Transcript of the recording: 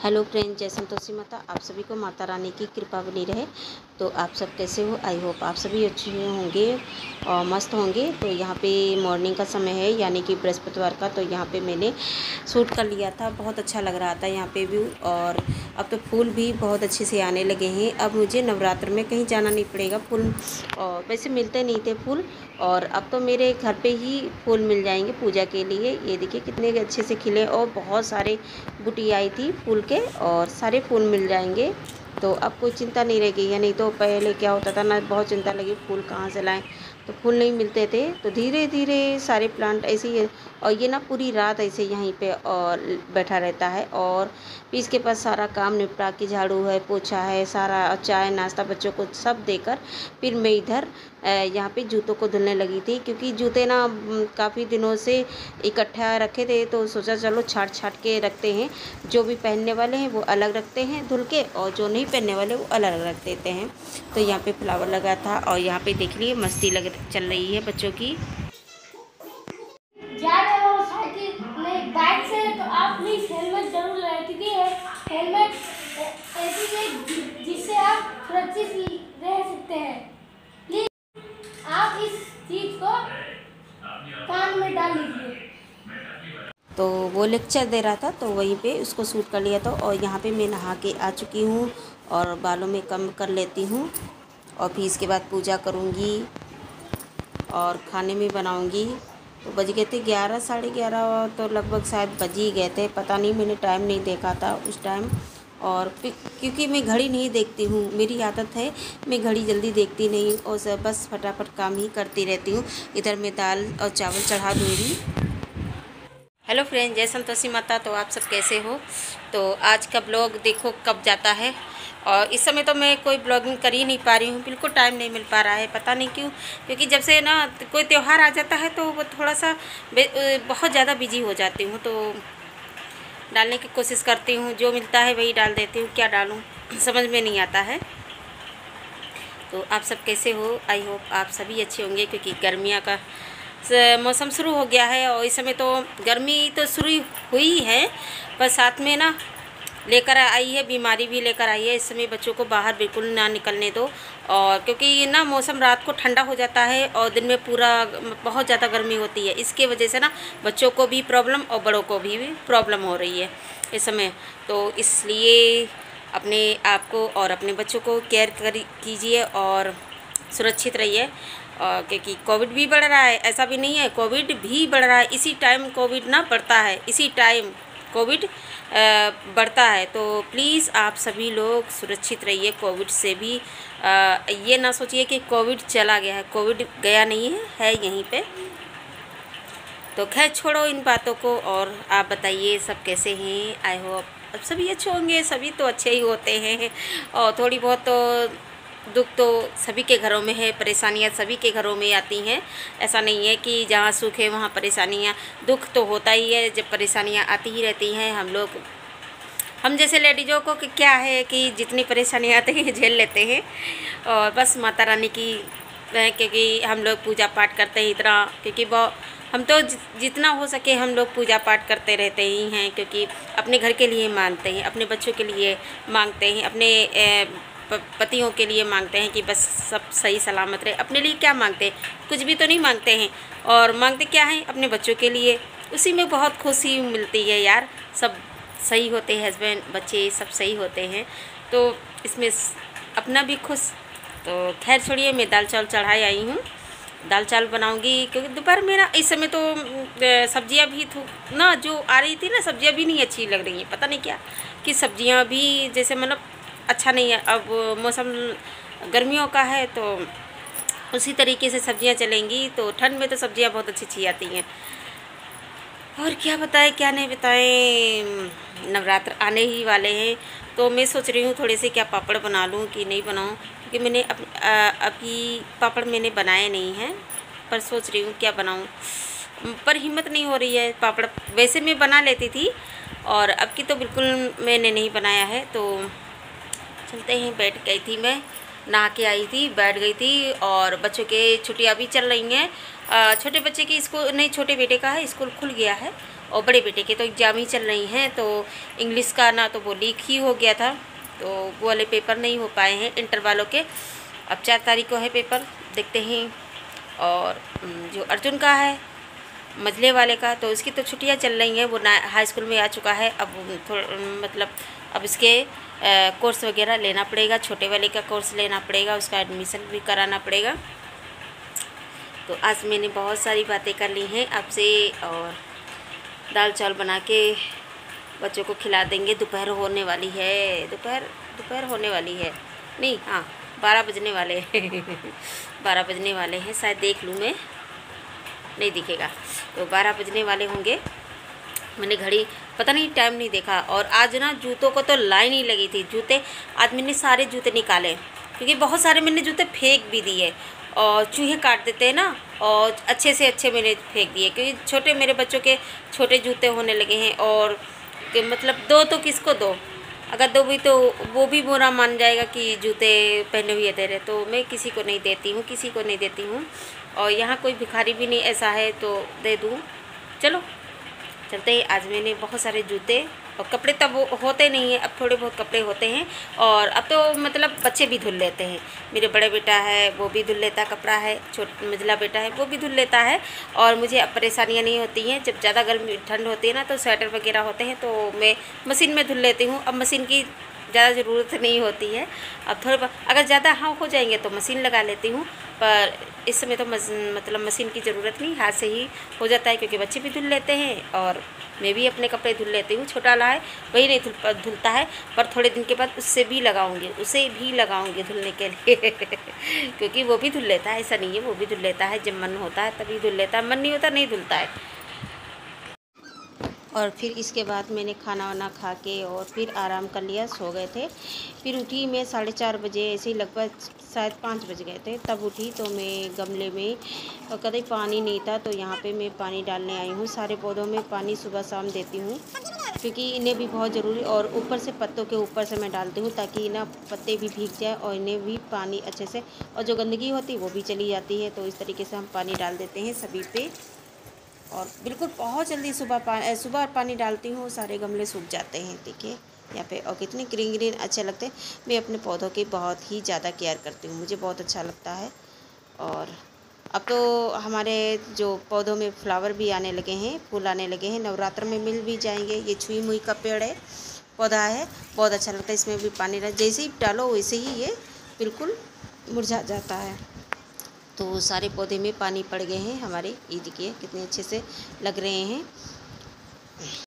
Hello friend, जय संतोषी माता। आप सभी को माता रानी की कृपा बनी रहे। तो आप सब कैसे हो? आई होप आप सभी अच्छे होंगे और मस्त होंगे। तो यहाँ पे मॉर्निंग का समय है, यानी कि बृहस्पतिवार का। तो यहाँ पे मैंने शूट कर लिया था, बहुत अच्छा लग रहा था यहाँ पे व्यू। और अब तो फूल भी बहुत अच्छे से आने लगे हैं। अब मुझे नवरात्र में कहीं जाना नहीं पड़ेगा। फूल और वैसे मिलते नहीं थे फूल, और अब तो मेरे घर पे ही फूल मिल जाएंगे पूजा के लिए। ये देखिए कितने अच्छे से खिले, और बहुत सारे बुटी आई थी फूल के, और सारे फूल मिल जाएंगे। तो अब कोई चिंता नहीं रहेगी। या नहीं तो पहले क्या होता था ना, बहुत चिंता लगी फूल कहाँ से लाएं, तो फूल नहीं मिलते थे। तो धीरे धीरे सारे प्लांट ऐसे ही, और ये ना पूरी रात ऐसे यहीं पे और बैठा रहता है। और फिर इसके पास सारा काम निपटा के, झाड़ू है, पोछा है, सारा चाय नाश्ता बच्चों को सब देकर फिर मैं इधर यहाँ पे जूतों को धुलने लगी थी। क्योंकि जूते ना काफ़ी दिनों से इकट्ठा रखे थे, तो सोचा चलो छाट छाट के रखते हैं। जो भी पहनने वाले हैं वो अलग रखते हैं धुल के, और जो नहीं पहनने वाले वो अलग रख देते हैं। तो यहाँ पे फ्लावर लगा था, और यहाँ पे देख लिए मस्ती चल रही है बच्चों की। जा रहे हो साइकिल में बाइक से, तो आप प्लीज हेलमेट जरूर लगाएं, क्योंकि हेलमेट ऐसी है जिससे आप सुरक्षित रह सकते हैं। प्लीज आप इस चीज को कान में डाल लीजिए। तो वो लेक्चर दे रहा था, तो वहीं पे उसको शूट कर लिया था। और यहाँ पे मैं नहा के आ चुकी हूँ, और बालों में कम कर लेती हूँ, और फिर इसके बाद पूजा करूँगी और खाने में बनाऊँगी। तो बज गए थे 11, साढ़े 11, तो लगभग शायद बज ही गए थे, पता नहीं, मैंने टाइम नहीं देखा था उस टाइम। और क्योंकि मैं घड़ी नहीं देखती हूँ, मेरी आदत है, मैं घड़ी जल्दी देखती नहीं, और बस फटाफट काम ही करती रहती हूँ। इधर मैं दाल और चावल चढ़ा दूँगी। हेलो फ्रेंड, जय संतोषी माता। तो आप सब कैसे हो? तो आज का ब्लॉग देखो कब जाता है। और इस समय तो मैं कोई ब्लॉगिंग कर ही नहीं पा रही हूँ, बिल्कुल टाइम नहीं मिल पा रहा है, पता नहीं क्यों। क्योंकि जब से ना कोई त्यौहार आ जाता है तो वो थोड़ा सा बहुत ज़्यादा बिजी हो जाती हूँ। तो डालने की कोशिश करती हूँ, जो मिलता है वही डाल देती हूँ, क्या डालूँ समझ में नहीं आता है। तो आप सब कैसे हो? आई होप आप सभी अच्छे होंगे, क्योंकि गर्मियाँ का मौसम शुरू हो गया है। और इस समय तो गर्मी तो शुरू हुई है, पर साथ में ना लेकर आई है बीमारी भी लेकर आई है। इस समय बच्चों को बाहर बिल्कुल ना निकलने दो। और क्योंकि ना मौसम रात को ठंडा हो जाता है और दिन में पूरा बहुत ज़्यादा गर्मी होती है, इसके वजह से ना बच्चों को भी प्रॉब्लम और बड़ों को भी प्रॉब्लम हो रही है इस समय। तो इसलिए अपने आप को और अपने बच्चों को केयर कीजिए और सुरक्षित रहिए। क्योंकि कोविड भी बढ़ रहा है, ऐसा भी नहीं है, कोविड भी बढ़ रहा है। इसी टाइम कोविड ना बढ़ता है, इसी टाइम कोविड बढ़ता है। तो प्लीज़ आप सभी लोग सुरक्षित रहिए कोविड से भी। ये ना सोचिए कि कोविड चला गया है, कोविड गया नहीं है यहीं पे। तो खैर छोड़ो इन बातों को, और आप बताइए सब कैसे हैं? आई होप अब सभी अच्छे होंगे, सभी तो अच्छे ही होते हैं। और थोड़ी बहुत तो दुख तो सभी के घरों में है, परेशानियां सभी के घरों में आती हैं। ऐसा नहीं है कि जहाँ सुख है वहाँ परेशानियां, दुख तो होता ही है, जब परेशानियां आती ही रहती हैं। हम जैसे लेडीज़ों को क्या है कि जितनी परेशानियां आती हैं झेल लेते हैं, और बस माता रानी की, क्योंकि हम लोग पूजा पाठ करते हैं इतना, क्योंकि वो हम तो जितना हो सके हम लोग पूजा पाठ करते रहते ही हैं। क्योंकि अपने घर के लिए मांगते हैं, अपने बच्चों के लिए मांगते हैं, अपने पतियों के लिए मांगते हैं कि बस सब सही सलामत रहे। अपने लिए क्या मांगते हैं? कुछ भी तो नहीं मांगते हैं। और मांगते क्या हैं? अपने बच्चों के लिए। उसी में बहुत खुशी मिलती है यार। सब सही होते हैं, हस्बैंड बच्चे सब सही होते हैं, तो इसमें अपना भी खुश। तो खैर छोड़िए, मैं दाल चावल चढ़ाई आई हूँ, दाल चावल बनाऊंगी। क्योंकि दोपहर में ना इस समय तो सब्जियां भी ना जो आ रही थी ना, सब्जियां भी नहीं अच्छी लग रही हैं। पता नहीं क्या कि सब्जियां भी जैसे मतलब अच्छा नहीं है। अब मौसम गर्मियों का है, तो उसी तरीके से सब्जियां चलेंगी। तो ठंड में तो सब्जियां बहुत अच्छी अच्छी आती हैं। और क्या बताएं क्या नहीं बताएं, नवरात्र आने ही वाले हैं। तो मैं सोच रही हूँ थोड़े से क्या पापड़ बना लूँ कि नहीं बनाऊँ, क्योंकि मैंने अभी पापड़ मैंने बनाए नहीं हैं, पर सोच रही हूँ क्या बनाऊँ, पर हिम्मत नहीं हो रही है। पापड़ वैसे मैं बना लेती थी, और अब की तो बिल्कुल मैंने नहीं बनाया है। तो चलते हैं। बैठ गई थी मैं, नहा के आई थी, बैठ गई थी। और बच्चों के छुट्टियां भी चल रही हैं। छोटे बच्चे की स्कूल नहीं, छोटे बेटे का है, स्कूल खुल गया है। और बड़े बेटे के तो एग्ज़ाम ही चल रही हैं, तो इंग्लिश का ना तो वो लीक ही हो गया था, तो वो वाले पेपर नहीं हो पाए हैं इंटर वालों के। अब 4 तारीख को है पेपर, देखते हैं। और जो अर्जुन का है मझले वाले का, तो इसकी तो छुट्टियां चल रही हैं, वो हाई स्कूल में आ चुका है। अब मतलब अब इसके कोर्स वगैरह लेना पड़ेगा, छोटे वाले का कोर्स लेना पड़ेगा, उसका एडमिशन भी कराना पड़ेगा। तो आज मैंने बहुत सारी बातें कर ली हैं आपसे, और दाल चावल बना के बच्चों को खिला देंगे। दोपहर होने वाली है, दोपहर होने वाली है, नहीं हाँ 12 बजने वाले 12 बजने वाले हैं शायद, देख लूँ मैं, नहीं दिखेगा, तो 12 बजने वाले होंगे। मैंने घड़ी पता नहीं टाइम नहीं देखा। और आज ना जूतों को तो लाइन ही लगी थी, जूते आज मैंने सारे जूते निकाले, क्योंकि बहुत सारे मैंने जूते फेंक भी दिए, और चूहे काट देते हैं ना, और अच्छे से अच्छे मैंने फेंक दिए, क्योंकि छोटे मेरे बच्चों के छोटे जूते होने लगे हैं। और मतलब दो तो किसको दो, अगर दो भी तो वो भी बुरा मान जाएगा कि जूते पहने हुए दे रहे, तो मैं किसी को नहीं देती हूँ, किसी को नहीं देती हूँ। और यहाँ कोई भिखारी भी नहीं ऐसा है तो दे दूँ। चलो चलते ही। आज मैंने बहुत सारे जूते और कपड़े तब होते नहीं हैं, अब थोड़े बहुत कपड़े होते हैं, और अब तो मतलब बच्चे भी धुल लेते हैं। मेरे बड़े बेटा है वो भी धुल लेता कपड़ा है, मझला बेटा है वो भी धुल लेता है, और मुझे अब परेशानियाँ नहीं होती हैं। जब ज़्यादा गर्मी ठंड होती है ना, तो स्वेटर वगैरह होते हैं तो मैं मशीन में धुल लेती हूँ। अब मशीन की ज़्यादा ज़रूरत नहीं होती है। अब थोड़े अगर ज़्यादा हाँ हो जाएंगे तो मशीन लगा लेती हूँ, पर इस समय तो मतलब मशीन की ज़रूरत नहीं, हाथ से ही हो जाता है, क्योंकि बच्चे भी धुल लेते हैं और मैं भी अपने कपड़े धुल लेती हूँ। छोटा वाला है वही नहीं धुलता है, पर थोड़े दिन के बाद उसे भी लगाऊंगी धुलने के लिए क्योंकि वो भी धुल लेता है, ऐसा नहीं है, वो भी धुल लेता है, जब मन होता है तभी धुल लेता है, मन नहीं होता नहीं धुलता है। और फिर इसके बाद मैंने खाना वाना खा के और फिर आराम कर लिया, सो गए थे। फिर उठी मैं 4:30 बजे, ऐसे ही लगभग शायद 5 बज गए थे, तब उठी तो मैं गमले में कभी पानी नहीं था, तो यहाँ पे मैं पानी डालने आई हूँ। सारे पौधों में पानी सुबह शाम देती हूँ, क्योंकि इन्हें भी बहुत ज़रूरी, और ऊपर से पत्तों के ऊपर से मैं डालती हूँ ताकि ना पत्ते भी भीग जाए और इन्हें भी पानी अच्छे से, और जो गंदगी होती है वो भी चली जाती है। तो इस तरीके से हम पानी डाल देते हैं सभी पे, और बिल्कुल बहुत जल्दी सुबह पानी डालती हूँ, सारे गमले सूख जाते हैं। देखिए यहाँ पे, और कितने ग्रीन ग्रीन अच्छे लगते हैं। मैं अपने पौधों की बहुत ही ज़्यादा केयर करती हूँ, मुझे बहुत अच्छा लगता है। और अब तो हमारे जो पौधों में फ्लावर भी आने लगे हैं, फूल आने लगे हैं, नवरात्र में मिल भी जाएंगे। ये छुई मुई का पेड़ है, पौधा है, बहुत अच्छा लगता है। इसमें भी पानी जैसे ही डालो वैसे ही ये बिल्कुल मुरझा जाता है। तो सारे पौधे में पानी पड़ गए हैं हमारे, ये देखिए कितने अच्छे से लग रहे हैं।